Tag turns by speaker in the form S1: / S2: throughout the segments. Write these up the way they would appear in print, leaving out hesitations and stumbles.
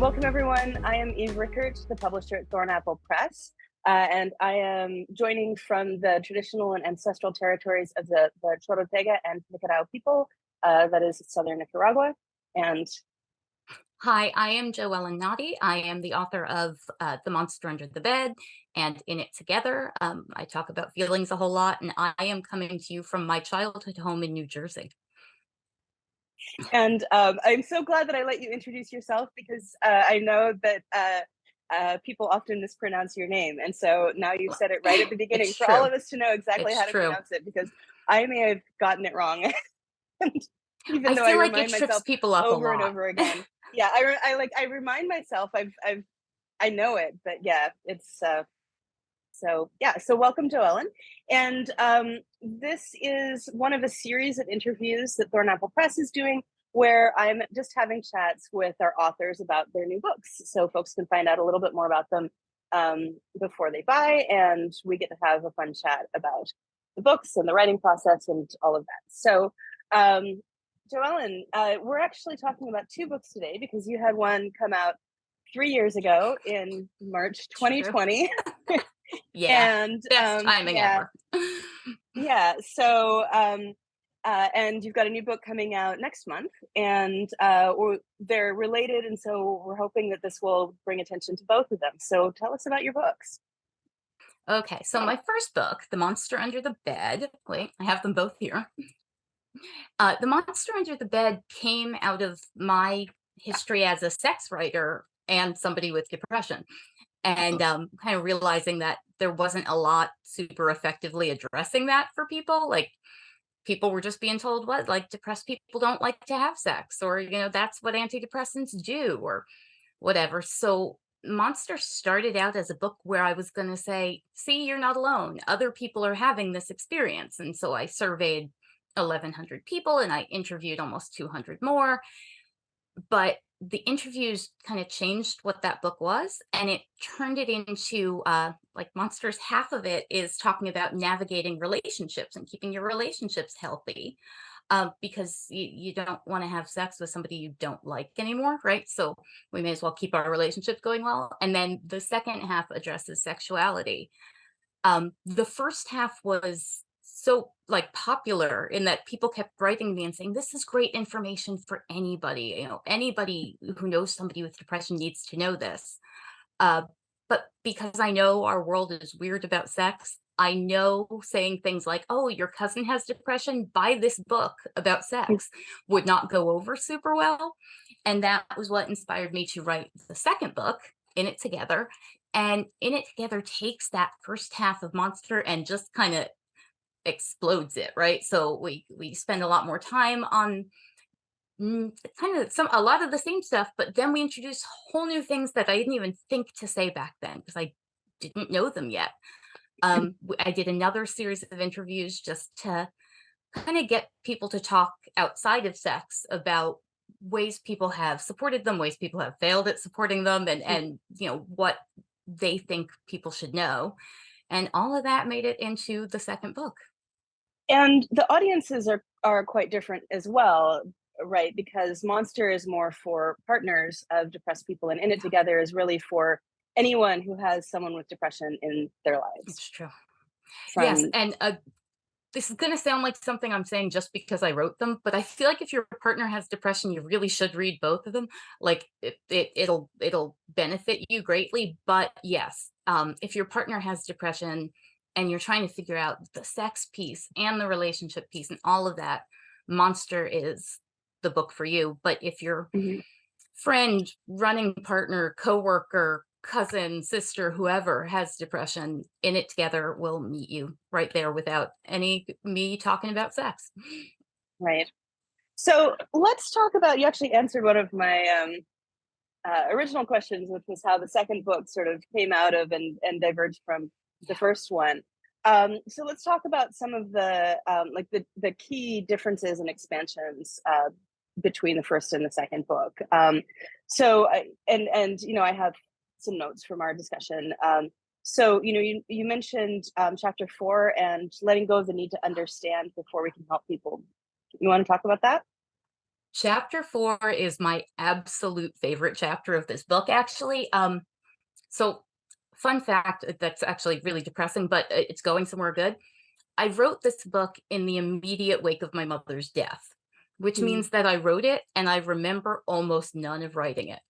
S1: Welcome, everyone. I am Eve Rickert, the publisher at Thornapple Press, and I am joining from the traditional and ancestral territories of the Chorotega and Nicaragua people, that is southern Nicaragua. And
S2: Hi, I am JoEllen Notte. I am the author of The Monster Under the Bed and In It Together. I talk about feelings a whole lot, and I am coming to you from my childhood home in New Jersey.
S1: I'm so glad that I let you introduce yourself, because I know that people often mispronounce your name. And so now you've said it right at the beginning
S2: It's
S1: for all
S2: true.
S1: of us to know exactly
S2: It's
S1: how to
S2: true.
S1: pronounce it, because I may have gotten it wrong. And even
S2: I
S1: though I
S2: feel like it
S1: remind
S2: trips
S1: myself
S2: people up a
S1: over and
S2: lot.
S1: over again. Yeah, I remind myself I know it, but yeah, it's so yeah. So welcome, JoEllen, and this is one of a series of interviews that Thornapple Press is doing, where I'm just having chats with our authors about their new books, so folks can find out a little bit more about them before they buy, and we get to have a fun chat about the books and the writing process and all of that. So, JoEllen, we're actually talking about two books today, because you had one come out 3 years ago in March
S2: True.
S1: 2020.
S2: Yeah.
S1: And
S2: Best timing
S1: yeah,
S2: ever.
S1: yeah. So and you've got a new book coming out next month, and they're related, and so we're hoping that this will bring attention to both of them. So tell us about your books.
S2: Okay, so my first book, The Monster Under the Bed, wait, I have them both here. The Monster Under the Bed came out of my history as a sex writer and somebody with depression. And kind of realizing that there wasn't a lot super effectively addressing that for people. Like, people were just being told, what, like, depressed people don't like to have sex, or that's what antidepressants do, or whatever. So Monster started out as a book where I was going to say, see, you're not alone, other people are having this experience. And so I surveyed 1,100 people and I interviewed almost 200 more, but the interviews kind of changed what that book was, and it turned it into like Monsters. Half of it is talking about navigating relationships and keeping your relationships healthy, because you don't want to have sex with somebody you don't like anymore, right? So we may as well keep our relationship going well. And then the second half addresses sexuality. The first half was so, like, popular in that people kept writing me and saying, this is great information for anybody. Anybody who knows somebody with depression needs to know this. Uh, but because I know our world is weird about sex, I know saying things like, oh, your cousin has depression, buy this book about sex, would not go over super well. And that was what inspired me to write the second book, In It Together. And In It Together takes that first half of Monster and just kind of explodes it, right? So we spend a lot more time on kind of a lot of the same stuff, but then we introduce whole new things that I didn't even think to say back then because I didn't know them yet. I did another series of interviews just to kind of get people to talk outside of sex about ways people have supported them, ways people have failed at supporting them, and what they think people should know. And all of that made it into the second book.
S1: And the audiences are quite different as well, right? Because Monster is more for partners of depressed people, and In It Together is really for anyone who has someone with depression in their lives.
S2: It's true. Yes,
S1: From
S2: and this is going to sound like something I'm saying just because I wrote them, but I feel like if your partner has depression, you really should read both of them. Like, it'll benefit you greatly. But yes, if your partner has depression and you're trying to figure out the sex piece and the relationship piece and all of that, Monster is the book for you. But if your
S1: Mhm.
S2: friend, running partner, coworker, cousin, sister, whoever has depression, In It Together will meet you right there without any me talking about sex.
S1: Right. So let's talk about, you actually answered one of my original questions, which was how the second book sort of came out of and diverged from the
S2: Yeah.
S1: first one. So let's talk about some of the like the key differences and expansions between the first and the second book. And I have some notes from our discussion. So you mentioned chapter 4 and letting go of the need to understand before we can help people. You want to talk about that?
S2: Chapter 4 is my absolute favorite chapter of this book, actually. So fun fact that's actually really depressing, but it's going somewhere good. I wrote this book in the immediate wake of my mother's death, which
S1: Mm,
S2: means that I wrote it and I remember almost none of writing it.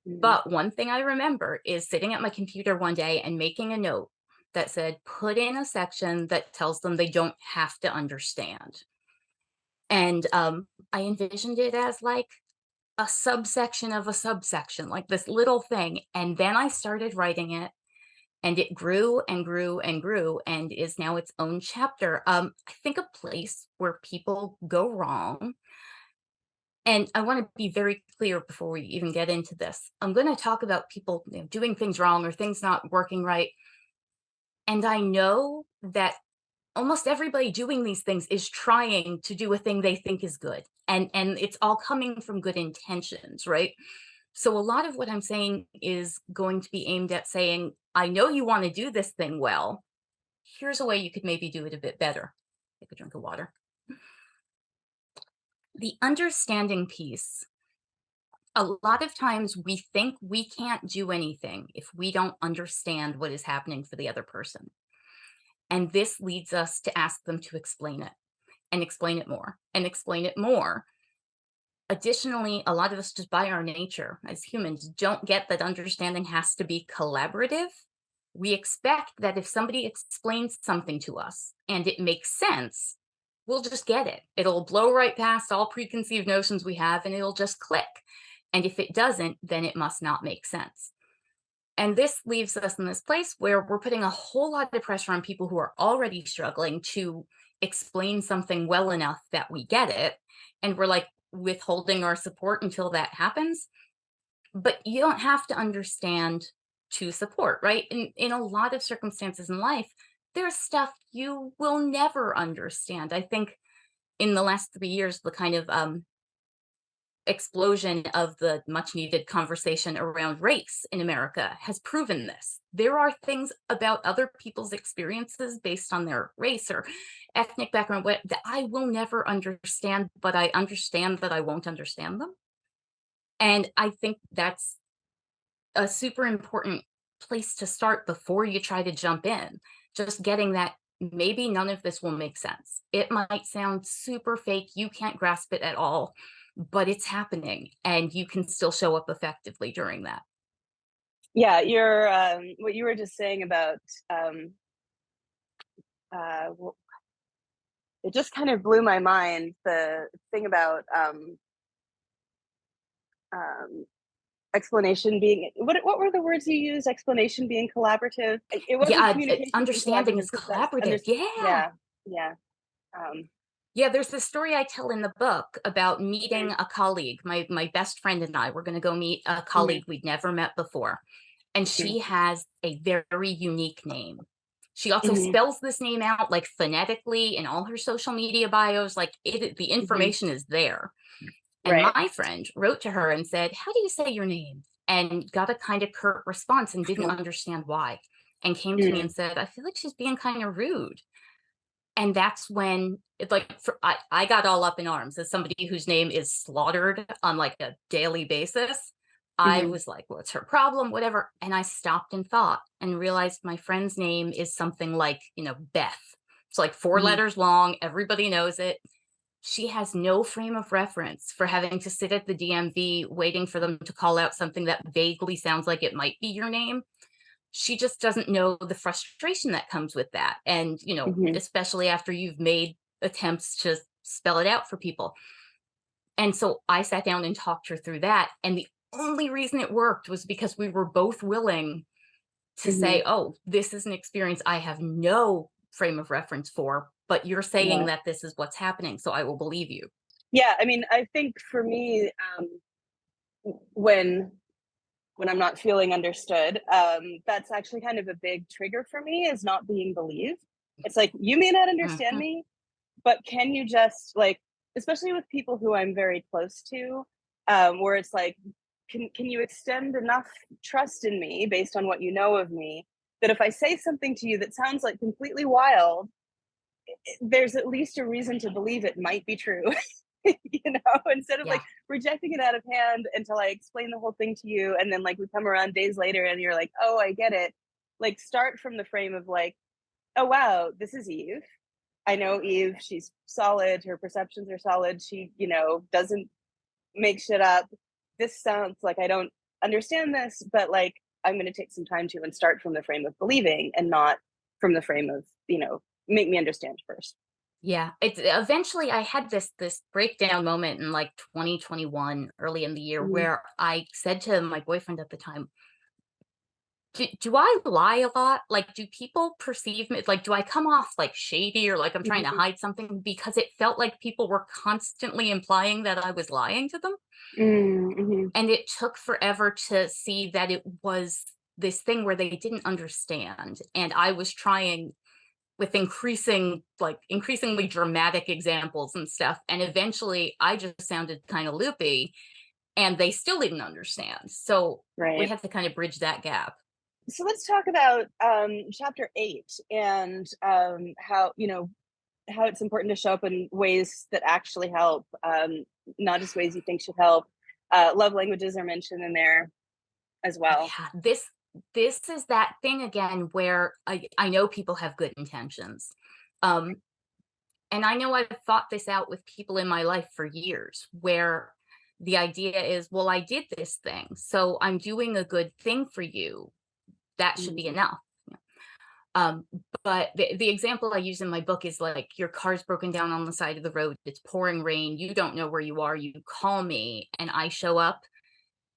S1: mm.
S2: But one thing I remember is sitting at my computer one day and making a note that said, put in a section that tells them they don't have to understand. And I envisioned it as like a subsection of a subsection, like this little thing. And then I started writing it, and it grew and grew and grew and is now its own chapter. I think a place where people go wrong. And I want to be very clear before we even get into this. I'm going to talk about people, doing things wrong or things not working right. And I know that almost everybody doing these things is trying to do a thing they think is good. And it's all coming from good intentions, right? So a lot of what I'm saying is going to be aimed at saying, I know you want to do this thing well. Here's a way you could maybe do it a bit better. Take a drink of water. The understanding piece. A lot of times we think we can't do anything if we don't understand what is happening for the other person. And this leads us to ask them to explain it and explain it more and explain it more. Additionally, a lot of us, just by our nature as humans, don't get that understanding has to be collaborative. We expect that if somebody explains something to us and it makes sense, we'll just get it. It'll blow right past all preconceived notions we have and it'll just click. And if it doesn't, then it must not make sense. And this leaves us in this place where we're putting a whole lot of pressure on people who are already struggling to explain something well enough that we get it. And we're like withholding our support until that happens. But you don't have to understand to support, right? In a lot of circumstances in life, there's stuff you will never understand. I think in the last 3 years, the kind of explosion of the much needed conversation around race in America has proven this. There are things about other people's experiences based on their race or ethnic background that I will never understand, but I understand that I won't understand them. And I think that's a super important place to start before you try to jump in. Just getting that maybe none of this will make sense. It might sound super fake. You can't grasp it at all, but it's happening and you can still show up effectively during that.
S1: Yeah, what you were just saying about um, well, it just kind of blew my mind. The thing about um, explanation being what were the words you used? Explanation being collaborative. It wasn't communication being
S2: Understanding
S1: collaborative
S2: is
S1: because that's under.
S2: collaborative. Yeah.
S1: Yeah, yeah. Um,
S2: Yeah, there's this story I tell in the book about meeting
S1: mhm,
S2: a colleague. My best friend and I were going to go meet a
S1: mhm,
S2: colleague we'd never met before. And
S1: mhm,
S2: she has a very unique name. She also
S1: mhm,
S2: spells this name out like phonetically in all her social media bios. Like the
S1: mhm.
S2: information is there. And
S1: Right.
S2: my friend wrote to her and said, how do you say your name? And got a kind of curt response and didn't
S1: Mhm,
S2: understand why. And came to me
S1: mhm,
S2: and said, I feel like she's being kind of rude. And that's when it's like I got all up in arms as somebody whose name is slaughtered on like a daily basis. I
S1: mhm,
S2: was like, what's her problem? Whatever. And I stopped and thought and realized my friend's name is something like, Beth. It's like four
S1: mhm,
S2: letters long. Everybody knows it. She has no frame of reference for having to sit at the DMV waiting for them to call out something that vaguely sounds like it might be your name. She just doesn't know the frustration that comes with that. And,
S1: mhm.
S2: especially after you've made attempts to spell it out for people. And so I sat down and talked her through that. And the only reason it worked was because we were both willing to
S1: Mhm.
S2: say, oh, this is an experience I have no frame of reference for, but you're saying
S1: Yeah.
S2: that this is what's happening. So I will believe you.
S1: Yeah, I mean, I think for me, when I'm not feeling understood, that's actually kind of a big trigger for me is not being believed. It's like, you may not understand
S2: Mhm.
S1: me, but can you just like, especially with people who I'm very close to, where it's like, can you extend enough trust in me based on what you know of me that if I say something to you that sounds like completely wild, there's at least a reason to believe it might be true. instead of
S2: Yeah.
S1: like rejecting it out of hand until I explain the whole thing to you. And then like we come around days later and you're like, oh, I get it. Like start from the frame of like, oh, wow, this is Eve. I know Eve, she's solid. Her perceptions are solid. She, doesn't make shit up. This sounds like I don't understand this, but like I'm going to take some time to and start from the frame of believing and not from the frame of, make me understand first.
S2: Yeah, it's eventually I had this breakdown moment in like 2021, early in the year,
S1: Mhm,
S2: where I said to my boyfriend at the time, do I lie a lot? Like, do people perceive me? Like, do I come off like shady or like I'm trying to
S1: mhm,
S2: hide something? Because it felt like people were constantly implying that I was lying to them.
S1: mhm.
S2: And it took forever to see that it was this thing where they didn't understand. And I was trying with increasingly dramatic examples and stuff. And eventually I just sounded kind of loopy and they still didn't understand. So we
S1: Right.
S2: had to kind of bridge that gap.
S1: So let's talk about chapter 8 and how it's important to show up in ways that actually help, not just ways you think should help. Love languages are mentioned in there as well.
S2: Yeah, this is that thing again where I know people have good intentions. Um, and I know I've thought this out with people in my life for years where the idea is, well, I did this thing, so I'm doing a good thing for you. That should be
S1: Mhm.
S2: enough. Um, but the example I use in my book is like your car's broken down on the side of the road, it's pouring rain, you don't know where you are, you call me, and I show up.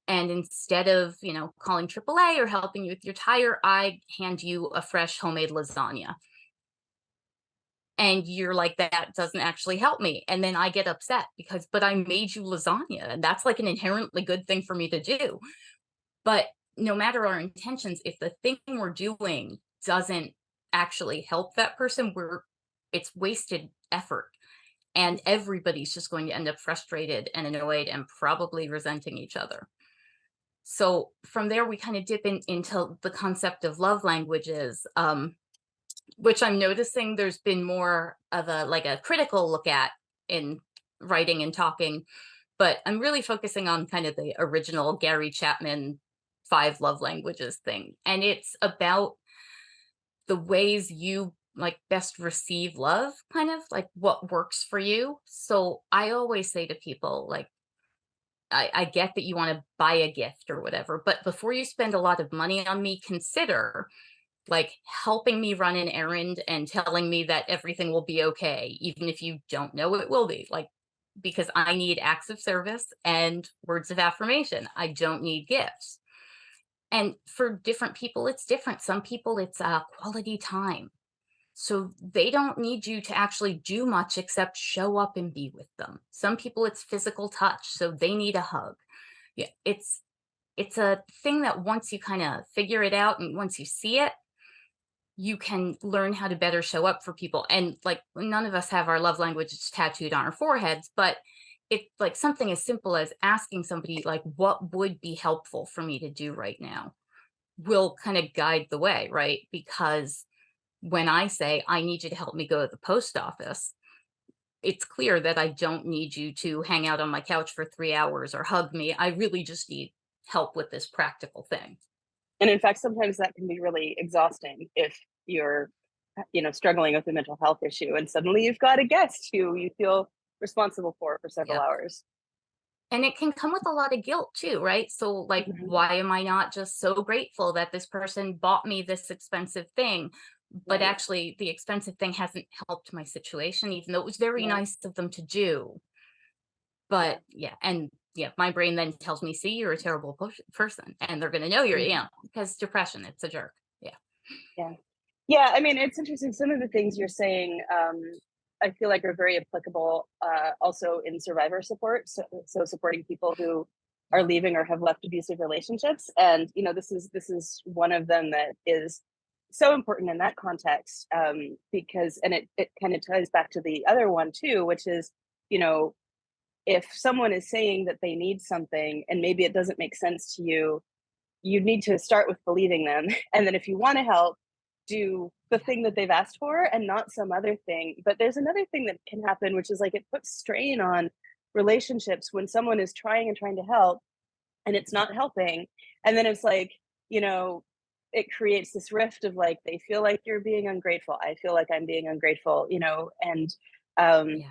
S2: And instead of, calling AAA or helping you with your tire, I hand you a fresh homemade lasagna. And you're like, that doesn't actually help me. And then I get upset because, but I made you lasagna. And that's like an inherently good thing for me to do. But no matter our intentions, if the thing we're doing doesn't actually help that person, it's wasted effort. And everybody's just going to end up frustrated and annoyed and probably resenting each other. So from there, we kind of dip into the concept of love languages, which I'm noticing there's been more of a critical look at in writing and talking, but I'm really focusing on kind of the original Gary Chapman 5 love languages thing. And it's about the ways you like best receive love, kind of like what works for you. So I always say to people, like, I get that you want to buy a gift or whatever, but before you spend a lot of money on me, consider like helping me run an errand and telling me that everything will be okay, even if you don't know it will be. Like, because I need acts of service and words of affirmation. I don't need gifts. And for different people, it's different. Some people, it's quality time. So they don't need you to actually do much except show up and be with them. Some people, it's physical touch. So they need a hug. Yeah, it's a thing that once you kind of figure it out and once you see it, you can learn how to better show up for people. And like none of us have our love languages tattooed on our foreheads, but it's like something as simple as asking somebody like what would be helpful for me to do right now will kind of guide the way, right? Because when I say I need you to help me go to the post office, it's clear that I don't need you to hang out on my couch for 3 hours or hug me. I really just need help with this practical thing.
S1: And in fact, sometimes that can be really exhausting if you're, struggling with a mental health issue and suddenly you've got a guest who you feel responsible for several
S2: Yep.
S1: hours.
S2: And it can come with a lot of guilt too, right? So, like,
S1: Mhm.
S2: why am I not just so grateful that this person bought me this expensive thing? But
S1: Right,
S2: actually, the expensive thing hasn't helped my situation, even though it was very
S1: right.
S2: nice of them to do.
S1: Yeah.
S2: But yeah, and yeah, my brain then tells me, see, you're a terrible person. And they're going to know you're,
S1: Mhm.
S2: because depression, it's a jerk. Yeah.
S1: Yeah. Yeah, I mean, it's interesting. Some of the things you're saying, I feel like are very applicable, also in survivor support. So supporting people who are
S2: Yeah.
S1: leaving or have left abusive relationships, and this is one of them that is so important in that context, because and it kind of ties back to the other one too, which is, you know, if someone is saying that they need something and maybe it doesn't make sense to you, you need to start with believing them. And then if you want to help, do the
S2: Yeah.
S1: thing that they've asked for and not some other thing. But there's another thing that can happen, which is like it puts strain on relationships when someone is trying and trying to help and it's not helping. And then it's like, you know, it creates this rift of like, they feel like you're being ungrateful. I feel like I'm being ungrateful, you know, and, um,
S2: Yeah.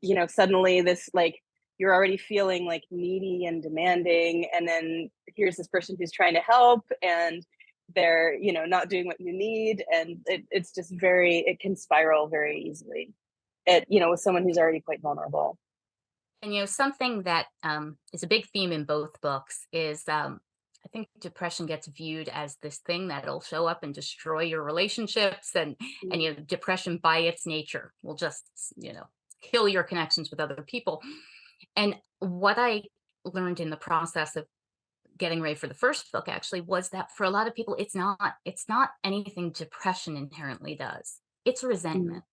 S1: you know, suddenly this like, you're already feeling like needy and demanding. And then here's this person who's trying to help and they're, you know, not doing what you need. And it's just it can spiral very easily. You know, with someone who's already quite vulnerable.
S2: And something that is a big theme in both books is I think depression gets viewed as this thing that'll show up and destroy your relationships, and
S1: Mm,
S2: depression by its nature will just kill your connections with other people. And what I learned in the process of getting ready for the first book actually was that for a lot of people it's not anything depression inherently does. It's
S1: mm,
S2: resentment.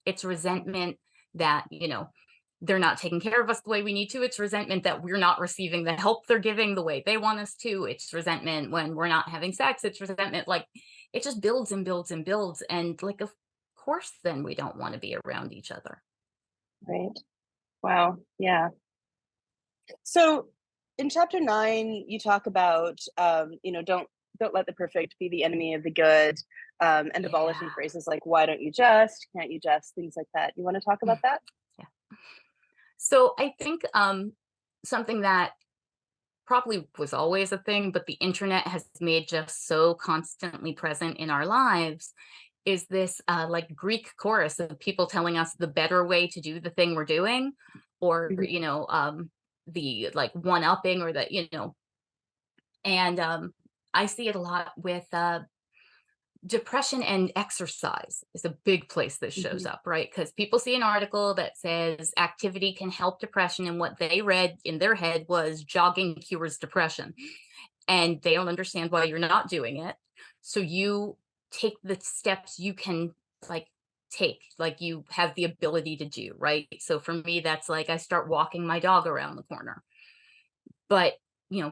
S2: It's resentment that they're not taking care of us the way we need to. It's resentment that we're not receiving the help they're giving the way they want us to. It's resentment when we're not having sex. It's resentment, like, it just builds and builds and builds, and like, of course then we don't want to be around each other.
S1: right. Wow. Yeah. So in chapter 9, you talk about, you know, don't let the perfect be the enemy of the good, and abolishing
S2: Yeah.
S1: phrases like "Why don't you just?" "Can't you just?" Things like that. You want to talk about that?
S2: Yeah. So I think something that probably was always a thing, but the internet has made just so constantly present in our lives, is this like Greek chorus of people telling us the better way to do the thing we're doing, or
S1: Mhm,
S2: the like one upping, or and I see it a lot with depression, and exercise is a big place this shows
S1: mhm,
S2: up, right? Because people see an article that says activity can help depression, and what they read in their head was jogging cures depression, and they don't understand why you're not doing it. So you take the steps you can, like, take, like, you have the ability to do, right? So for me, that's like I start walking my dog around the corner. But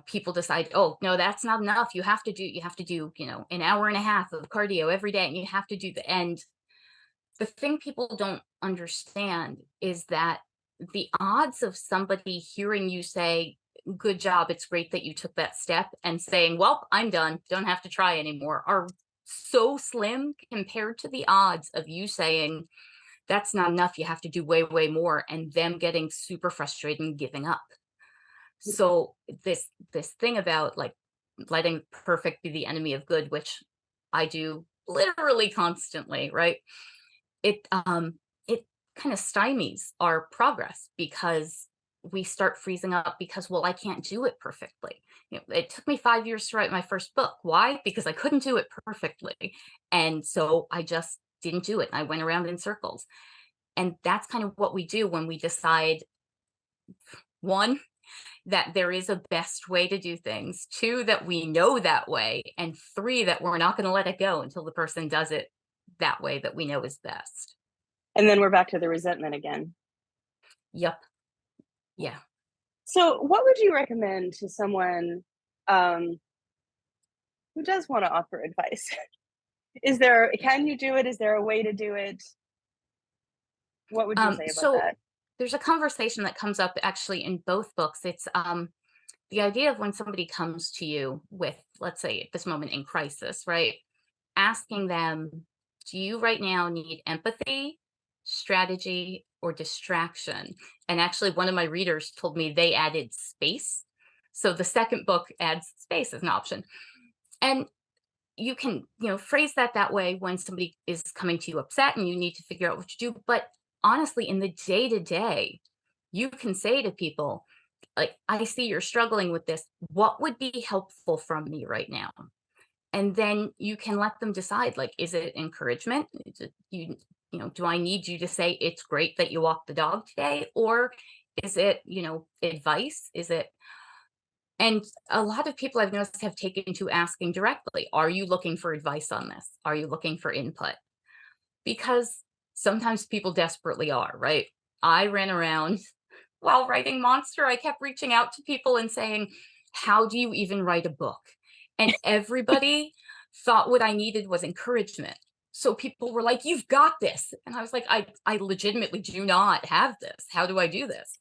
S2: people decide, oh no, that's not enough. You have to do an hour and a half of cardio every day, and you have to do the end. The thing people don't understand is that the odds of somebody hearing you say, good job, it's great that you took that step, and saying, well, I'm done, don't have to try anymore, are so slim compared to the odds of you saying, that's not enough, you have to do way, way more, and them getting super frustrated and giving up. So this thing about, like, letting perfect be the enemy of good, which I do literally constantly, right? It kind of stymies our progress, because we start freezing up because, well, I can't do it perfectly. It took me 5 years to write my first book. Why? Because I couldn't do it perfectly. And so I just didn't do it. I went around in circles. And that's kind of what we do when we decide, one, that there is a best way to do things, two, that we know that way, and three, that we're not going to let it go until the person does it that way that we know is best.
S1: and then we're back to the resentment again.
S2: Yep. Yeah.
S1: So what would you recommend to someone, um, who does wanna offer advice? Can you do it? Is there a way to do it? What would you say about
S2: So
S1: that?
S2: there's a conversation that comes up actually in both books. It's the idea of when somebody comes to you with, let's say, at this moment in crisis, right? Asking them, do you right now need empathy, strategy, or distraction? And actually, one of my readers told me they added space. So the second book adds space as an option. And you can, phrase that way when somebody is coming to you upset and you need to figure out what to do. But honestly, in the day to day, you can say to people, like, I see you're struggling with this. What would be helpful from me right now? And then you can let them decide, like, is it encouragement? Is it, do I need you to say it's great that you walked the dog today? Or is it, advice? Is it, and a lot of people I've noticed have taken to asking directly, are you looking for advice on this? Are you looking for input? Because sometimes people desperately are, right? I ran around while writing Monster. I kept reaching out to people and saying, how do you even write a book? And everybody thought what I needed was encouragement. So people were like, you've got this. And I was like, I legitimately do not have this. How do I do this?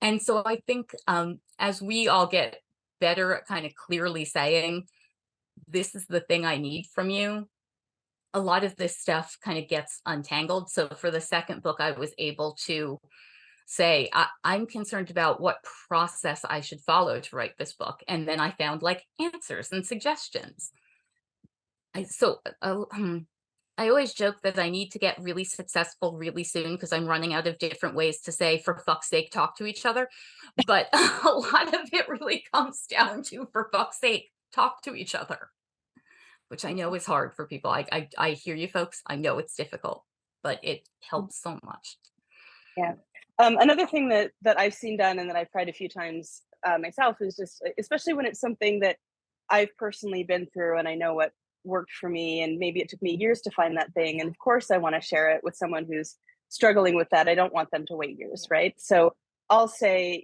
S2: And so I think, as we all get better at kind of clearly saying, this is the thing I need from you, a lot of this stuff kind of gets untangled. So for the second book, I was able to say, I'm concerned about what process I should follow to write this book. And then I found like answers and suggestions. I always joke that I need to get really successful really soon because I'm running out of different ways to say, for fuck's sake, talk to each other. But a lot of it really comes down to, for fuck's sake, talk to each other, which I know is hard for people. I hear you folks. I know it's difficult, but it helps so much.
S1: Yeah. Another thing that I've seen done and that I've tried a few times myself is just, especially when it's something that I've personally been through and I know what worked for me, and maybe it took me years to find that thing. And of course, I want to share it with someone who's struggling with that. I don't want them to wait years, right? So I'll say,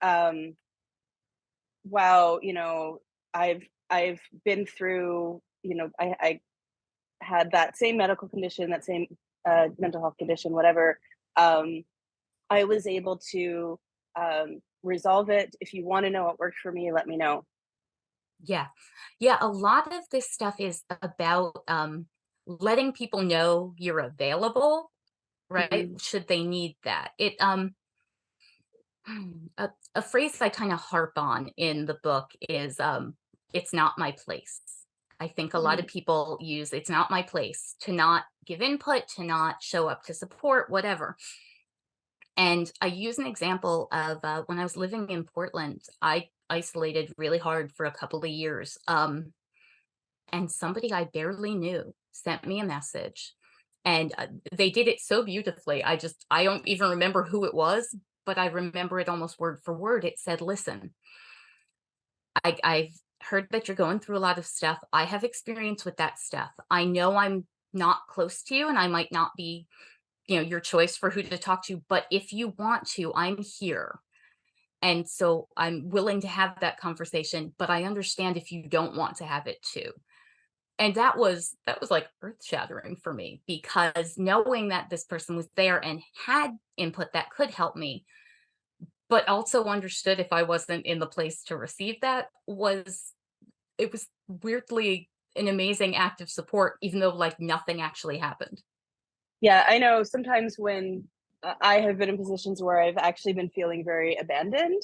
S1: um, wow, I've been through, I had that same medical condition, that same mental health condition, whatever. Um, I was able to resolve it. If you want to know what worked for me, let me know.
S2: Yeah. Yeah, a lot of this stuff is about, letting people know you're available, right?
S1: Mhm.
S2: Should they need that. A phrase I kinda harp on in the book is, "It's not my place." I think a lot of
S1: Mm.
S2: people use "it's not my place" to not give input, to not show up to support, whatever. And I use an example of, when I was living in Portland, I isolated really hard for a couple of years, and somebody I barely knew sent me a message, and, they did it so beautifully. I don't even remember who it was, but I remember it almost word for word. It said, "Listen, I've heard that you're going through a lot of stuff. I have experience with that stuff. I know I'm not close to you, and I might not be, your choice for who to talk to, but if you want to, I'm here. And so I'm willing to have that conversation, but I understand if you don't want to have it too." And that was like earth-shattering for me, because knowing that this person was there and had input that could help me, but also understood if I wasn't in the place to receive that, it was weirdly an amazing act of support, even though, like, nothing actually happened.
S1: Yeah, I know sometimes when I have been in positions where I've actually been feeling very abandoned,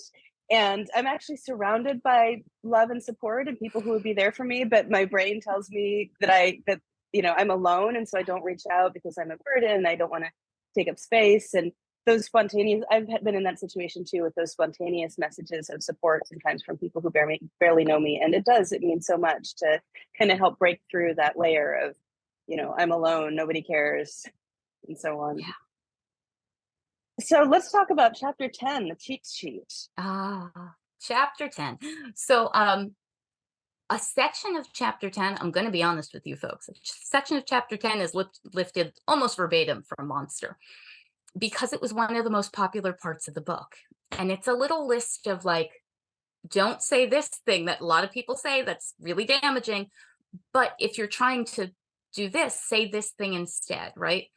S1: and I'm actually surrounded by love and support and people who would be there for me, but my brain tells me that I'm alone, and so I don't reach out because I'm a burden. I don't want to take up space, and those spontaneous. Been in that situation too, with those spontaneous messages of support sometimes from people who barely know me, and it means so much to kind of help break through that layer of, I'm alone, nobody cares, and so on.
S2: Yeah.
S1: So let's talk about chapter 10, the cheat sheet.
S2: Chapter 10. So, a section of chapter 10, I'm gonna be honest with you folks, a section of chapter 10 is lifted almost verbatim from Monster, because it was one of the most popular parts of the book. And it's a little list of, like, don't say this thing that a lot of people say that's really damaging, but if you're trying to do this, say this thing instead, right?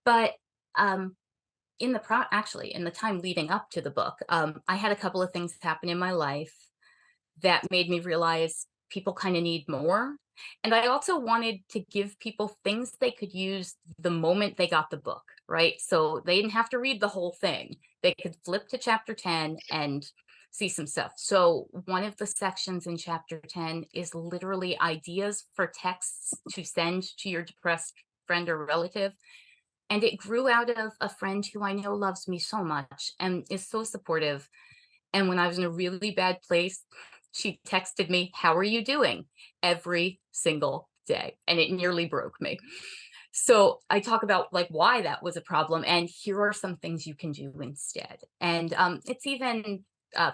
S2: But, actually, in the time leading up to the book, I had a couple of things happen in my life that made me realize people kind of need more. And I also wanted to give people things they could use the moment they got the book, right? So they didn't have to read the whole thing. They could flip to chapter 10 and see some stuff. So one of the sections in chapter 10 is literally ideas for texts to send to your depressed friend or relative. And it grew out of a friend who I know loves me so much and is so supportive. And when I was in a really bad place, she texted me, "How are you doing?" every single day. And it nearly broke me. So I talk about like why that was a problem. And here are some things you can do instead. And it's even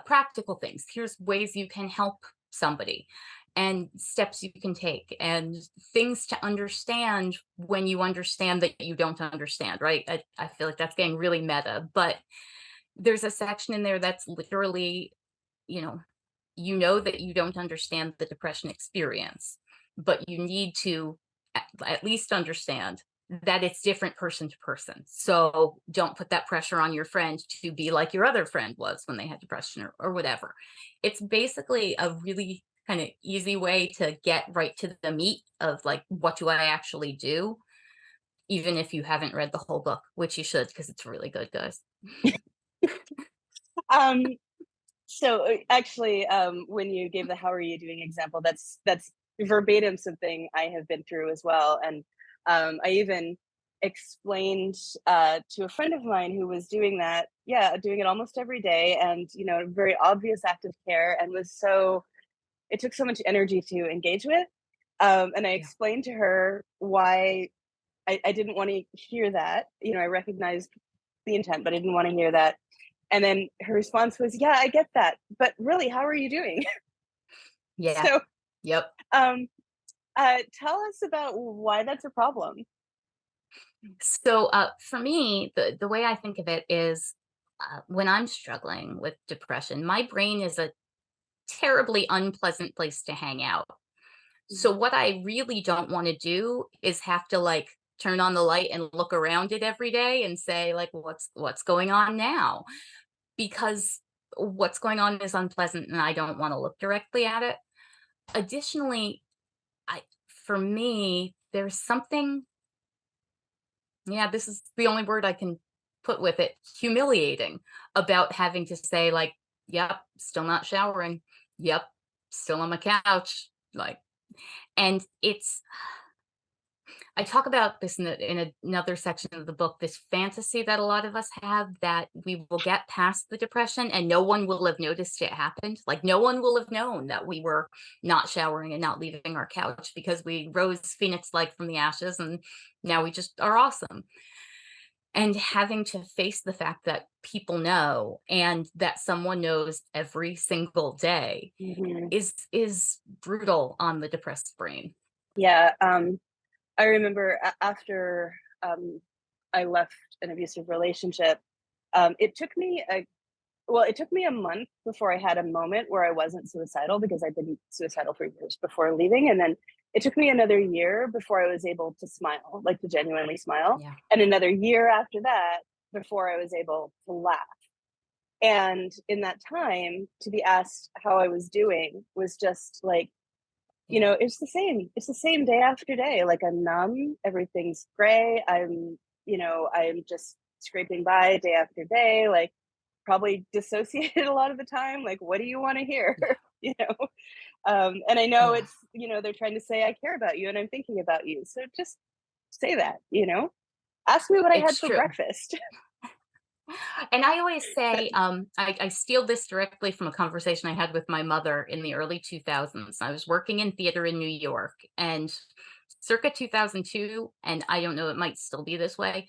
S2: practical things. Here's ways you can help somebody and steps you can take and things to understand when you understand that you don't understand, right? I feel like that's getting really meta, but there's a section in there that's literally, you know, that you don't understand the depression experience, but you need to at least understand that it's different person to person. So don't put that pressure on your friend to be like your other friend was when they had depression or whatever. It's basically a really kind of easy way to get right to the meat of like, what do I actually do? Even if you haven't read the whole book, which you should, because it's really good, guys.
S1: Um, actually, when you gave the "How are you doing" example, that's verbatim something I have been through as well, and I even explained to a friend of mine who was doing that, yeah, doing it almost every day, and a very obvious act of care, and was so it took so much energy to engage with, and I
S2: Yeah.
S1: explained to her why I didn't want to hear that. I recognized the intent, but I didn't want to hear that. And then her response was, "Yeah, I get that, but really, how are you doing?"
S2: Yeah.
S1: So,
S2: Yep.
S1: um, tell us about why that's a problem.
S2: So for me, the way I think of it is when I'm struggling with depression, my brain is a terribly unpleasant place to hang out. So
S1: Mhm.
S2: what I really don't want to do is have to like turn on the light and look around it every day and say like, what's going on now? Because what's going on is unpleasant and I don't want to look directly at it. Additionally, I for me, there's something, yeah, this is the only word I can put with it, humiliating about having to say like, yep, still not showering. Yep, still on my couch. Like, and it's I talk about this in another section of the book, this fantasy that a lot of us have that we will get past the depression and no one will have noticed it happened. Like, no one will have known that we were not showering and not leaving our couch because we rose phoenix like from the ashes and now we just are awesome. And having to face the fact that people know and that someone knows every single day
S1: Mhm.
S2: is brutal on the depressed brain.
S1: Yeah, I remember after I left an abusive relationship, it took me it took me a month before I had a moment where I wasn't suicidal because I'd been suicidal for years before leaving. And then it took me another year before I was able to smile, like to genuinely smile.
S2: Yeah.
S1: And another year after that before I was able to laugh. And in that time, to be asked how I was doing was just like,
S2: Yeah.
S1: it's the same. It's the same day after day. Like I'm numb, everything's gray. I'm just scraping by day after day. Like probably dissociated a lot of the time. Like, what do you want to hear?
S2: Yeah.
S1: you know? And I know
S2: Yeah.
S1: they're trying to say, I care about you and I'm thinking about you. So just say that. Ask me what I had
S2: It's
S1: for
S2: true.
S1: breakfast.
S2: And I always say, I steal this directly from a conversation I had with my mother in the early 2000s. I was working in theater in New York and circa 2002, and I don't know, it might still be this way.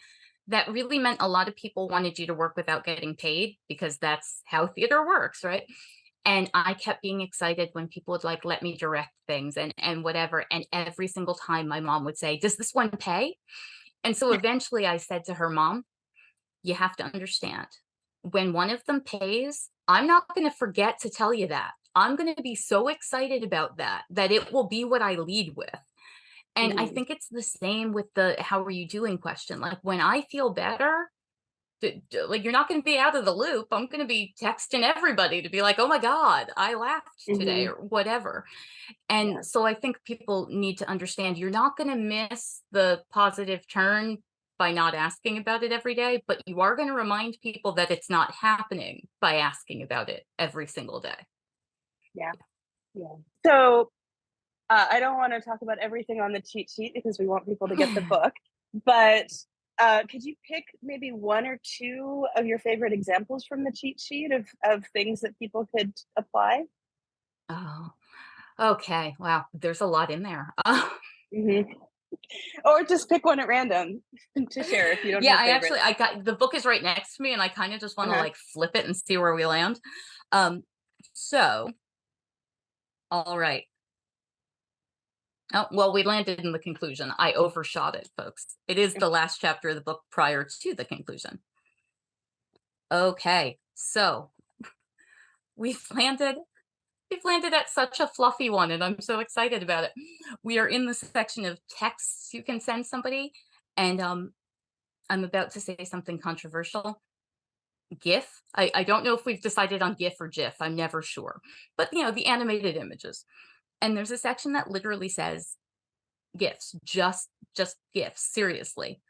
S2: That really meant a lot of people wanted you to work without getting paid because that's how theater works, right? And I kept being excited when people would like let me direct things and whatever. And every single time my mom would say, "Does this one pay?" And so eventually I said to her, "Mom, you have to understand, when one of them pays, I'm not going to forget to tell you that. I'm going to be so excited about that that it will be what I lead with." And I
S1: Mhm.
S2: think it's the same with the "how are you doing" question. Like when I feel better, like you're not going to be out of the loop. I'm going to be texting everybody to be like, "Oh my god, I laughed today,"
S1: Mhm.
S2: or whatever.
S1: Yeah.
S2: And so I think people need to understand you're not going to miss the positive turn by not asking about it every day, but you are going to remind people that it's not happening by asking about it every single day.
S1: Yeah. Yeah. So I don't want to talk about everything on the cheat sheet because we want people to get the book. But could you pick maybe one or two of your favorite examples from the cheat sheet of things that people could apply?
S2: Oh, okay. Wow. There's a lot in there.
S1: Hmm. Or just pick one at random to share if you don't
S2: Yeah,
S1: have favorites.
S2: I got the book is right next to me and I kind of just want to
S1: Uh-huh.
S2: like flip it and see where we land. Um, so, all right. Oh, well, we landed in the conclusion. I overshot it, folks. It is the last chapter of the book prior to the conclusion. Okay, so we've landed we've landed at such a fluffy one, and I'm so excited about it. We are in the section of texts you can send somebody, And I'm about to say something controversial. GIF. I don't know if we've decided on GIF or GIF. I'm never sure. But the animated images. And there's a section that literally says GIFs, just GIFs, seriously.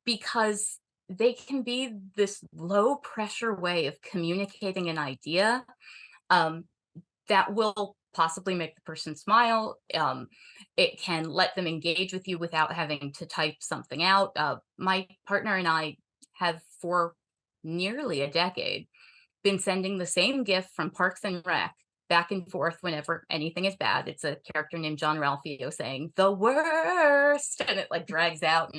S2: Because they can be this low pressure way of communicating an idea um, that will possibly make the person smile. It can let them engage with you without having to type something out. My partner and I have for nearly a decade been sending the same GIF from Parks and Rec back and forth whenever anything is bad. It's a character named John Ralphio saying the worst, and it like drags out,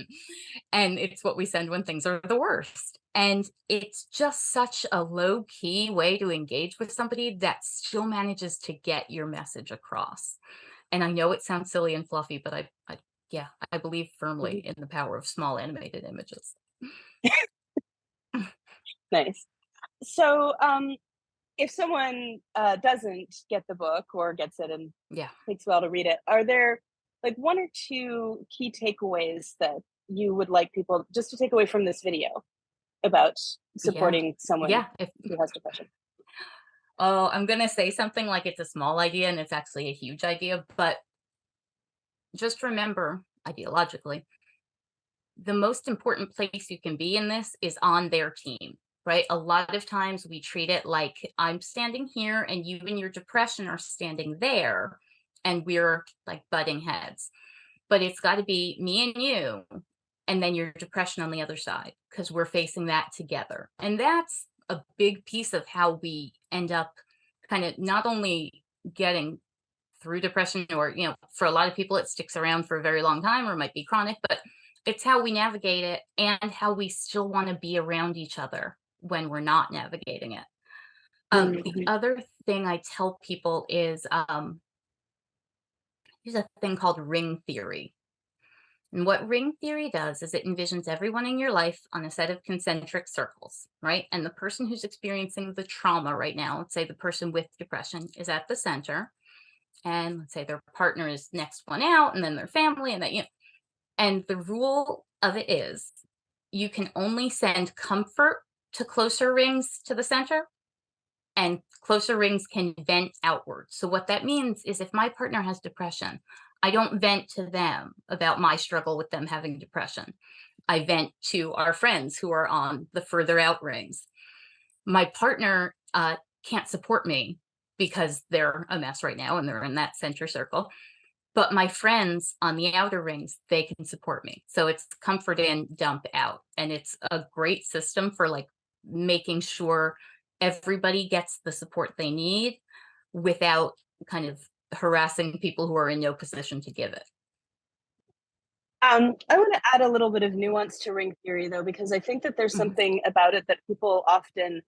S2: and it's what we send when things are the worst. And it's just such a low key way to engage with somebody that still manages to get your message across. And I know it sounds silly and fluffy, but yeah, I believe firmly
S1: Mhm.
S2: in the power of small animated images.
S1: Nice. So, if someone doesn't get the book or gets it and
S2: Yeah,
S1: takes a while to read it, are there like one or two key takeaways that you would like people just to take away from this video about
S2: yeah,
S1: supporting someone
S2: yeah. If
S1: who has depression?
S2: Oh, I'm gonna say something like it's a small idea and it's actually a huge idea, but just remember, ideologically, the most important place you can be in this is on their team, right? A lot of times we treat it like I'm standing here and you and your depression are standing there, and we're like butting heads. But it's got to be me and you, and then your depression on the other side, because we're facing that together. And that's a big piece of how we end up kind of not only getting through depression, or for a lot of people it sticks around for a very long time or might be chronic, but it's how we navigate it and how we still want to be around each other when we're not navigating it. The
S1: Mhm.
S2: other thing I tell people is there's a thing called ring theory. And what ring theory does is it envisions everyone in your life on a set of concentric circles, right? And the person who's experiencing the trauma right now, let's say the person with depression, is at the center. And let's say their partner is next one out, and then their family, and and the rule of it is you can only send comfort to closer rings to the center, and closer rings can vent outward. So what that means is if my partner has depression, I don't vent to them about my struggle with them having depression. I vent to our friends who are on the further out rings. My partner can't support me because they're a mess right now and they're in that center circle. But my friends on the outer rings, they can support me. So it's comfort in, dump out. And it's a great system for like making sure everybody gets the support they need without kind of harassing people who are in no position to give it.
S1: I want to add a little bit of nuance to ring theory, though, because I think that there's
S2: Mhm.
S1: something about it that people often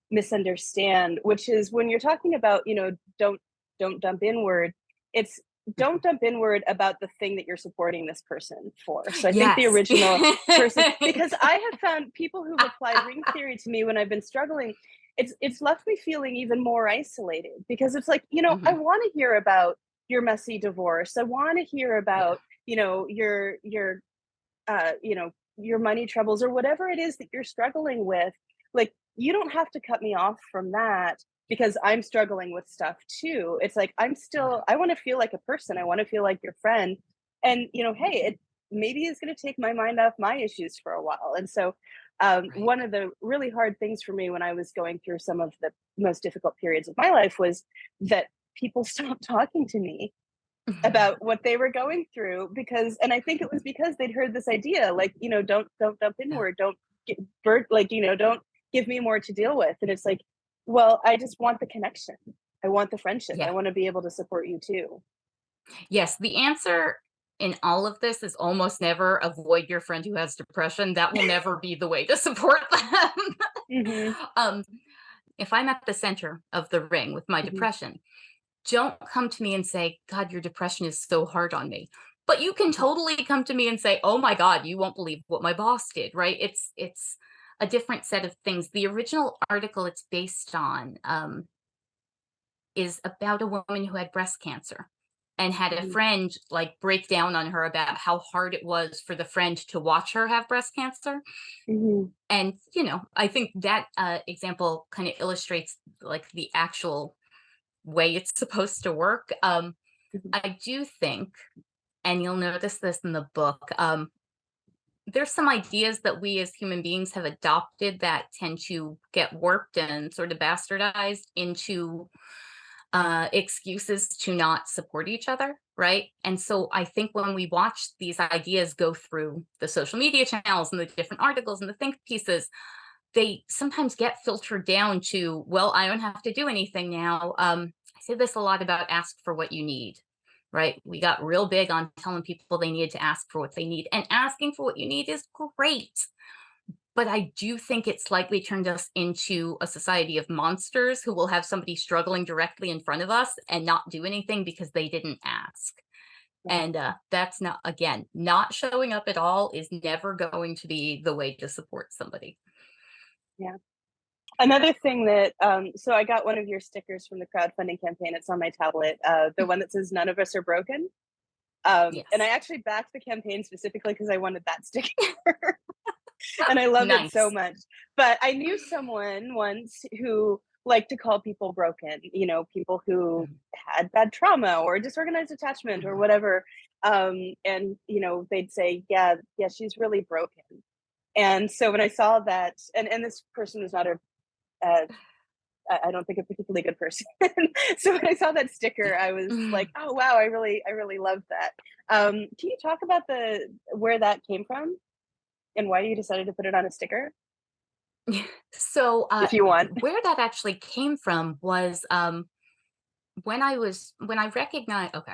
S1: misunderstand, which is when you're talking about, don't dump inward. It's don't
S2: Mhm.
S1: dump inward about the thing that you're supporting this person for. So I think the
S2: Yes.
S1: original person, because I have found people who've applied ring theory to me when I've been struggling, it's left me feeling even more isolated because it's like, I
S2: Mhm.
S1: want to hear about your messy divorce. I want to hear
S2: Yeah.
S1: about your money troubles or whatever it is that you're struggling with. Like, you don't have to cut me off from that because I'm struggling with stuff too. It's like
S2: Yeah.
S1: I want to feel like a person. I want to feel like your friend. And hey, it maybe is going to take my mind off my issues for a while. And so
S2: Right.
S1: one of the really hard things for me when I was going through some of the most difficult periods of my life was that people stopped talking to me about what they were going through, because and I think it was because they'd heard this idea, like, don't dump
S2: Yeah.
S1: inward, don't get bird like, don't give me more to deal with. And it's like, well, I just want the connection. I want the friendship. I
S2: Yeah.
S1: want to be able to support you too.
S2: Yes, the answer in all of this is almost never avoid your friend who has depression. That will never be the way to support them.
S1: Hmm.
S2: um, if I'm at the center of the ring with my
S1: Hmm.
S2: depression, don't come to me and say, God, your depression is so hard on me. But you can totally come to me and say, oh my God, you won't believe what my boss did, right? It's a different set of things. The original article it's based on is about a woman who had breast cancer. and had a
S1: Mhm.
S2: friend like break down on her about how hard it was for the friend to watch her have breast cancer.
S1: Mhm.
S2: And, I think that example kind of illustrates like the actual way it's supposed to work.
S1: Mhm.
S2: I do think, and you'll notice this in the book, there's some ideas that we as human beings have adopted that tend to get warped and sort of bastardized into excuses to not support each other, right? And so I think when we watch these ideas go through the social media channels and the different articles and the think pieces, they sometimes get filtered down to, well, I don't have to do anything now. I say this a lot about ask for what you need, right? We got real big on telling people they needed to ask for what they need, and asking for what you need is great. But I do think it's likely turned us into a society of monsters who will have somebody struggling directly in front of us and not do anything because they didn't ask.
S1: Yeah.
S2: And that's not, again, not showing up at all is never going to be the way to support somebody.
S1: Yeah. Another thing that so I got one of your stickers from the crowdfunding campaign. It's on my tablet. The one that says "None of us are broken." And I
S2: Yes.
S1: actually backed the campaign specifically because I wanted that sticker. And I love it so
S2: Nice.
S1: much. But I knew someone once who liked to call people broken, people who
S2: Mhm,
S1: had bad trauma or disorganized attachment or
S2: mhm,
S1: whatever. And they'd say, yeah, yeah, she's really broken. And so when I saw that, and this person was not uh, I don't think a particularly good person. So when I saw that sticker, I was like,
S2: mhm.
S1: oh wow, I really love that. Can you talk about the where that came from and why you decided to put it on a sticker,
S2: So,
S1: if you want?
S2: where that actually came from was when I recognized, okay,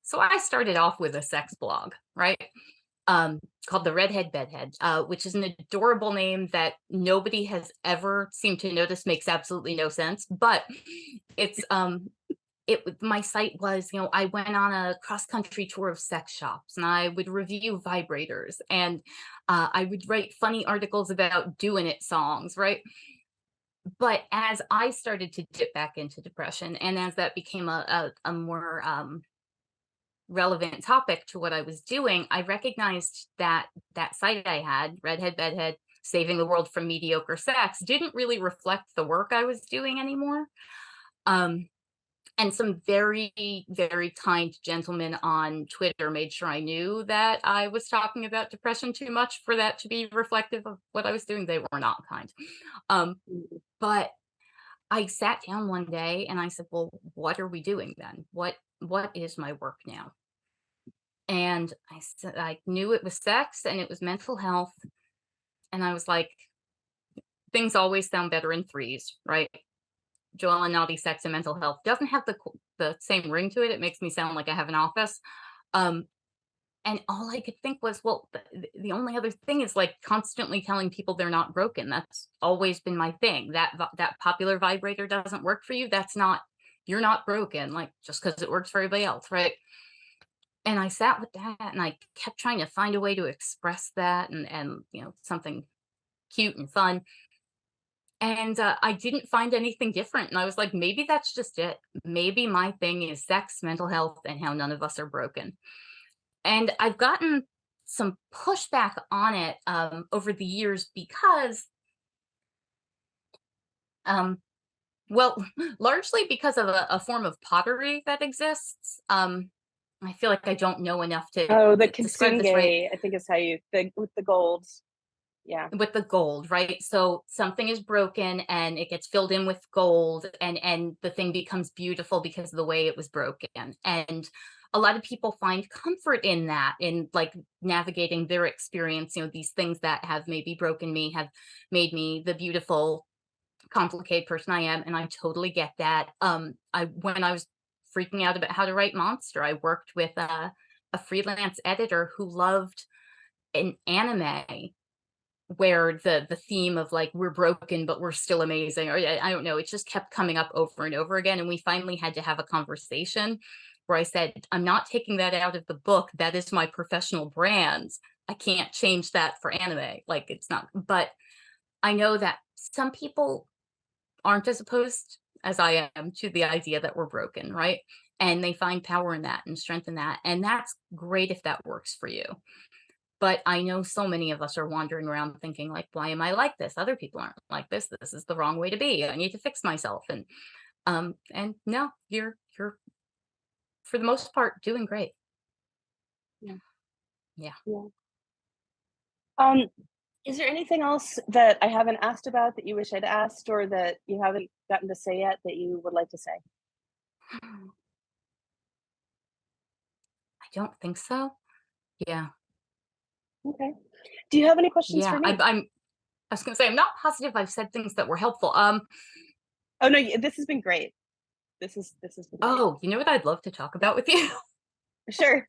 S2: so I started off with a sex blog, right? Called the Redhead Bedhead, which is an adorable name that nobody has ever seemed to notice makes absolutely no sense. But it's my site was, I went on a cross country tour of sex shops and I would review vibrators and I would write funny articles about doing it songs, right? But as I started to dip back into depression and as that became a more relevant topic to what I was doing, I recognized that that site I had, Redhead Bedhead, Saving the World from Mediocre Sex, didn't really reflect the work I was doing anymore. Um, and some very, very kind gentlemen on Twitter made sure I knew that I was talking about depression too much for that to be reflective of what I was doing. They were not kind. Um,
S1: Mhm.
S2: but I sat down one day and I said, "Well, what are we doing then? What is my work now?" And I said I knew it was sex and it was mental health, and I was like, things always sound better in threes, right? JoEllen Notte, sex and mental health doesn't have the same ring to it. It makes me sound like I have an office. Um, and all I could think was, well, the only other thing is like constantly telling people they're not broken. That's always been my thing. That popular vibrator doesn't work for you. That's not You're not broken. Like just because it works for everybody else, right? And I sat with that and I kept trying to find a way to express that and something cute and fun. And I didn't find anything different. And I was like, maybe that's just it. Maybe my thing is sex, mental health, and how none of us are broken. And I've gotten some pushback on it over the years because, um, well, largely because of a form of pottery that exists. I feel like I don't know enough
S1: Oh, the
S2: to describe this right.
S1: kintsugi, I think is how you the with the gold. Yeah.
S2: With the gold, right? So something is broken and it gets filled in with gold and the thing becomes beautiful because of the way it was broken. And a lot of people find comfort in that, in like navigating their experience. These things that have maybe broken me have made me the beautiful, complicated person I am. And I totally get that. I When I was freaking out about how to write Monster, I worked with a freelance editor who loved an anime where the theme of like we're broken but we're still amazing, or I don't know, it just kept coming up over and over again, and we finally had to have a conversation where I said, I'm not taking that out of the book. That is my professional brand. I can't change that for anime. Like it's not. But I know that some people aren't as opposed as I am to the idea that we're broken, right? and they find power in that and strength in that, and that's great if that works for you. But I know so many of us are wandering around thinking like, "Why am I like this? Other people aren't like this. This is the wrong way to be. I need to fix myself." And no, you're for the most part doing great.
S1: Yeah.
S2: Yeah.
S1: Yeah. Um, is there anything else that I haven't asked about that you wish I'd asked or that you haven't gotten to say yet that you would like to say?
S2: I don't think so. Yeah.
S1: Okay. Do you have any questions for
S2: Yeah.
S1: me?
S2: I was gonna say I'm not positive I've said things that were helpful.
S1: Oh no, this has been great. This has been great.
S2: Oh, you know what I'd love to talk about with you?
S1: Sure.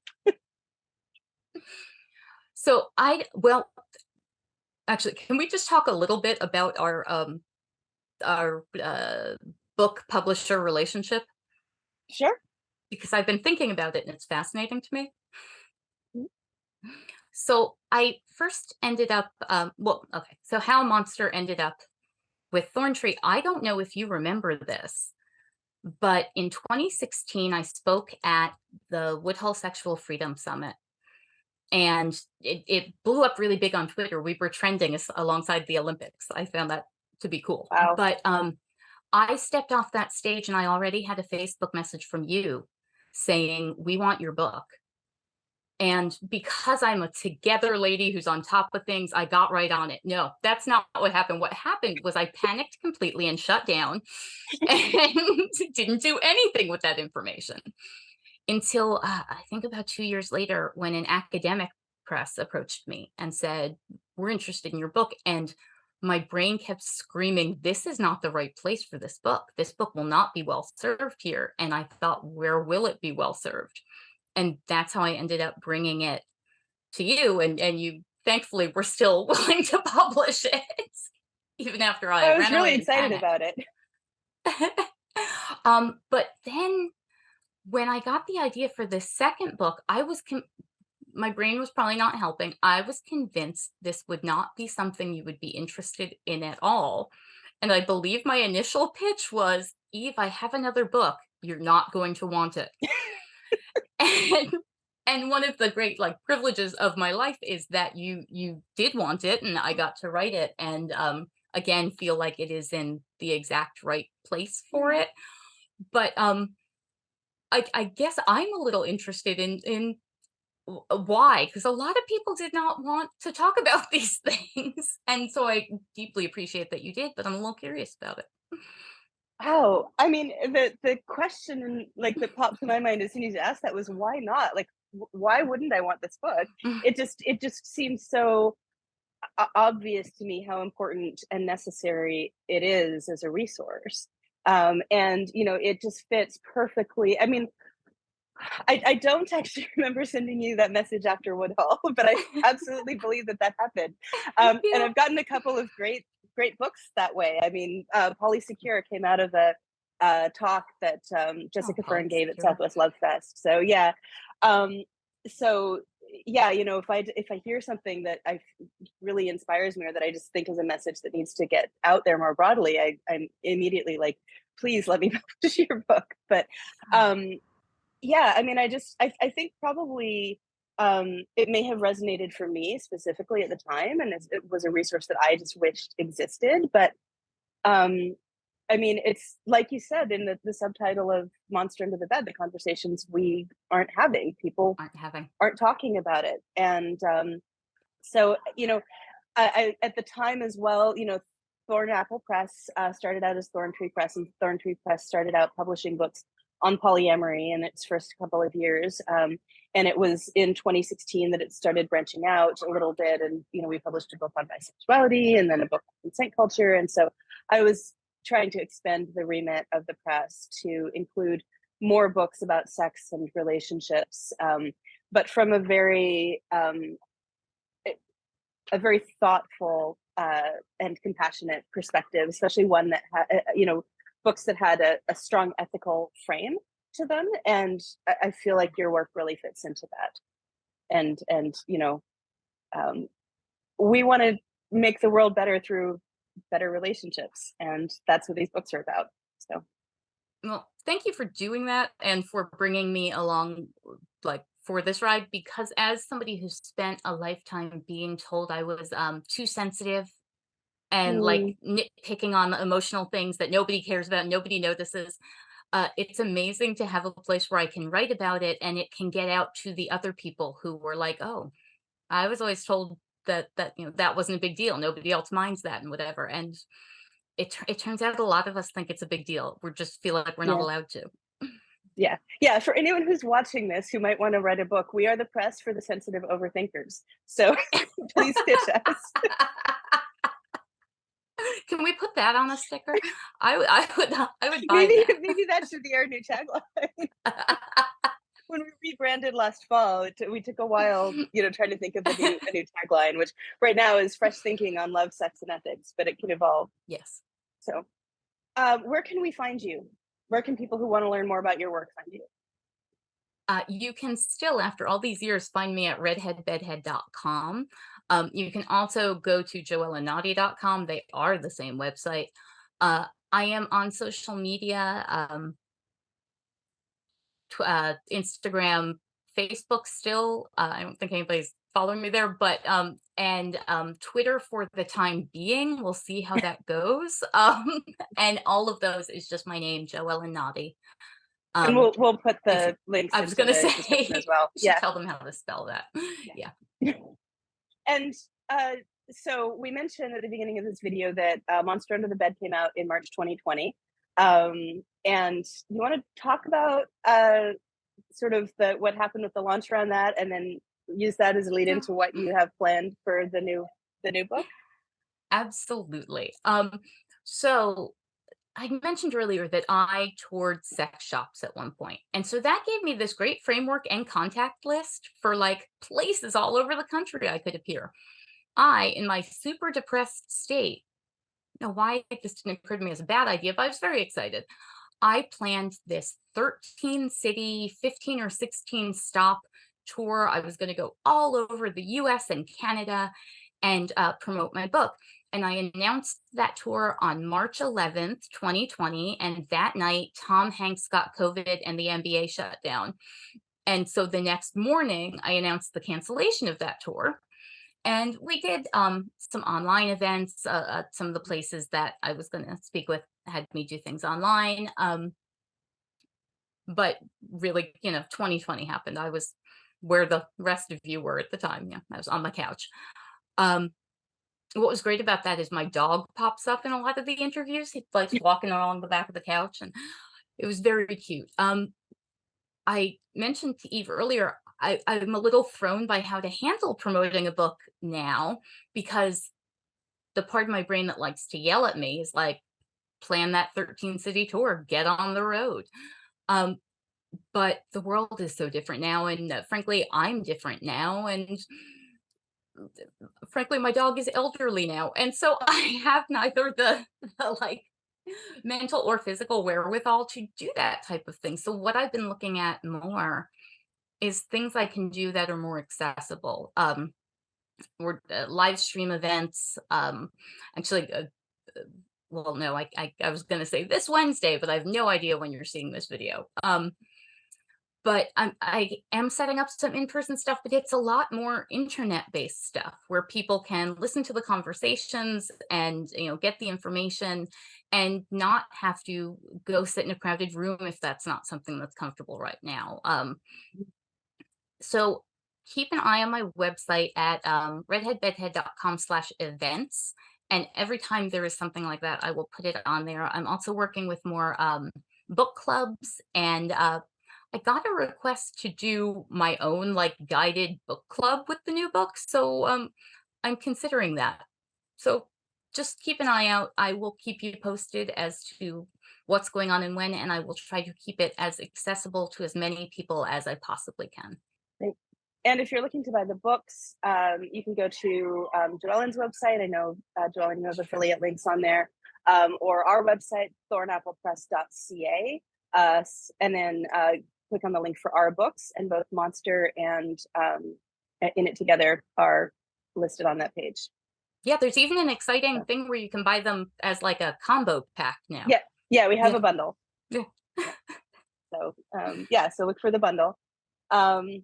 S2: So well, actually, can we just talk a little bit about our book publisher relationship?
S1: Sure.
S2: Because I've been thinking about it and it's fascinating to me.
S1: Mhm.
S2: So I first ended up, well, okay. So how Monster ended up with Thorntree, I don't know if you remember this, but in 2016, I spoke at the Woodhull Sexual Freedom Summit, and it blew up really big on Twitter. We were trending alongside the Olympics. I found that to be cool.
S1: Wow.
S2: But I stepped off that stage and I already had a Facebook message from you saying, "We want your book." And because I'm a together lady who's on top of things, I got right on it. No, that's not what happened. What happened was I panicked completely and shut down and didn't do anything with that information until I think about 2 years later when an academic press approached me and said, "We're interested in your book." And my brain kept screaming, "This is not the right place for this book. This book will not be well served here." And I thought, where will it be well served? And that's how I ended up bringing it to you, and you thankfully were still willing to publish it even after I
S1: I was
S2: ran
S1: really
S2: away and
S1: excited
S2: panicked.
S1: about it.
S2: But then when I got the idea for the second book, my brain was probably not helping. I was convinced this would not be something you would be interested in at all. And I believe my initial pitch was, "Eve, I have another book. You're not going to want it." And and one of the great, like, privileges of my life is that you did want it, and I got to write it, and, again, feel like it is in the exact right place for
S1: Yeah.
S2: it. But, I guess I'm a little interested in why, because a lot of people did not want to talk about these things, and so I deeply appreciate that you did, but I'm a little curious about it.
S1: Oh, I mean, the question like that popped to my mind as soon as you asked that was why not? Like, why wouldn't I want this book? It just seems so obvious to me how important and necessary it is as a resource. And it just fits perfectly. I mean, I don't actually remember sending you that message after Woodhull, but I absolutely believe that that happened. And
S2: Yeah.
S1: I've gotten a couple of great books that way. I mean, Polysecure came out of a talk that
S2: Oh,
S1: Jessica Fern gave at
S2: Polysecure.
S1: Southwest Love Fest. So yeah, um, so yeah, if I hear something that really inspires me or that I just think is a message that needs to get out there more broadly, I'm immediately like, please let me publish your book. But um, yeah, I mean, I think probably it may have resonated for me specifically at the time, and it was a resource that I just wished existed. But um, I mean, it's like you said in the subtitle of Monster Under the Bed, the conversations we aren't having, people
S2: Aren't having.
S1: aren't talking about it. And so, at the time as well, Thornapple Press started out as Thorntree Press, and Thorntree Press started out publishing books on polyamory in its first couple of years. And it was in 2016 that it started branching out a little bit. And, we published a book on bisexuality and then a book on consent culture. And so I was trying to expand the remit of the press to include more books about sex and relationships, but from a very thoughtful and compassionate perspective, especially one that books that had a strong ethical frame to them. And I feel like your work really fits into that. And um, we want to make the world better through better relationships, and that's what these books are about. So
S2: Well, thank you for doing that and for bringing me along, like, for this ride, because as somebody who spent a lifetime being told I was, too sensitive and, like,
S1: Mm,
S2: nitpicking on the emotional things that nobody cares about, nobody notices, it's amazing to have a place where I can write about it and it can get out to the other people who were like, "Oh, I was always told that, that wasn't a big deal. Nobody else minds that and whatever." And it turns out a lot of us think it's a big deal. We just feel like we're not
S1: yeah.
S2: allowed to.
S1: Yeah. Yeah, for anyone who's watching this who might wanna write a book, we are the press for the sensitive overthinkers. So please pitch us.
S2: Can we put that on a sticker? I would buy
S1: Maybe
S2: that.
S1: maybe that should be our new tagline. When we rebranded last fall, we took a while, trying to think of a new tagline, which right now is fresh thinking on love, sex, and ethics, but it can evolve.
S2: Yes.
S1: So, where can we find you? Where can people who wanna learn more about your work find you?
S2: You can still, after all these years, find me at redheadbedhead.com. You can also go to joellennotte.com. They are the same website. I am on social media, Instagram, Facebook still. I don't think anybody's following me there, but and Twitter for the time being. We'll see how that goes. And all of those is just my name, JoEllen Notte.
S1: And
S2: Um,
S1: we'll put
S2: if
S1: the links
S2: I was
S1: into
S2: gonna
S1: the description as
S2: say,
S1: well.
S2: I should
S1: Yeah.
S2: tell them how to spell that. Yeah.
S1: Yeah. And so we mentioned at the beginning of this video that Monster Under the Bed came out in March 2020. And you want to talk about sort of what happened with the launch around that, and then use that as a lead
S2: Yeah.
S1: into what you have planned for the new book.
S2: Absolutely. So I mentioned earlier that I toured sex shops at one point. And so that gave me this great framework and contact list for like places all over the country I could appear. In my super depressed state, why this didn't occur to me as a bad idea, but I was very excited. I planned this 13 city, 15 or 16 stop tour. I was going to go all over the US and Canada and promote my book. And I announced that tour on March 11th, 2020. And that night, Tom Hanks got COVID and the NBA shut down. And so the next morning, I announced the cancellation of that tour. And we did some online events. Some of the places that I was going to speak with had me do things online. But really, 2020 happened. I was where the rest of you were at the time. Yeah, I was on my couch. Um, what was great about that is my dog pops up in a lot of the interviews. He's like walking along the back of the couch, and it was very cute. I mentioned to Eve earlier, I'm a little thrown by how to handle promoting a book now because the part of my brain that likes to yell at me is like, plan that 13 city tour, get on the road. Um, but the world is so different now. And frankly, I'm different now. And frankly, my dog is elderly now. And so I have neither the like mental or physical wherewithal to do that type of thing. So what I've been looking at more is things I can do that are more accessible. Or live stream events. Actually, well, no, I was going to say this Wednesday, but I have no idea when you're seeing this video. But I am setting up some in-person stuff, but it's a lot more internet-based stuff where people can listen to the conversations and get the information and not have to go sit in a crowded room if that's not something that's comfortable right now. So keep an eye on my website at redheadbedhead.com/events. And every time there is something like that, I will put it on there. I'm also working with more book clubs, and I got a request to do my own like guided book club with the new book. So I'm considering that. So just keep an eye out. I will keep you posted as to what's going on and when, and I will try to keep it as accessible to as many people as I possibly can.
S1: Great. And if you're looking to buy the books, you can go to JoEllen's website. I know, JoEllen, you have
S2: Sure.
S1: affiliate links on there, or our website, thornapplepress.ca, and then click on the link for our books, and both Monster and In It Together are listed on that page.
S2: Yeah, there's even an exciting
S1: So,
S2: thing where you can buy them as like a combo pack now.
S1: yeah, yeah, we have
S2: Yeah.
S1: a bundle.
S2: Yeah.
S1: So yeah, so look for the bundle. Um,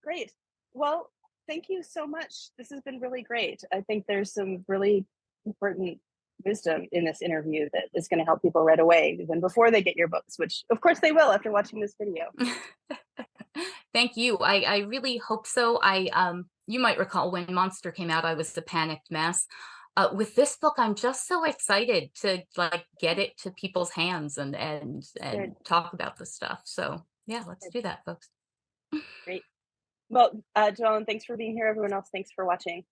S1: Great. Well, thank you so much. This has been really great. I think there's some really important wisdom in this interview that is going to help people right away, even before they get your books, which of course they will after watching this video.
S2: Thank you. I really hope so. You might recall when Monster came out, I was a panicked mess. With this book, I'm just so excited to like get it to people's hands and
S1: Good,
S2: talk about the stuff. So yeah, let's
S1: good,
S2: do that, folks.
S1: great. Well, Joellen, thanks for being here. Everyone else, thanks for watching.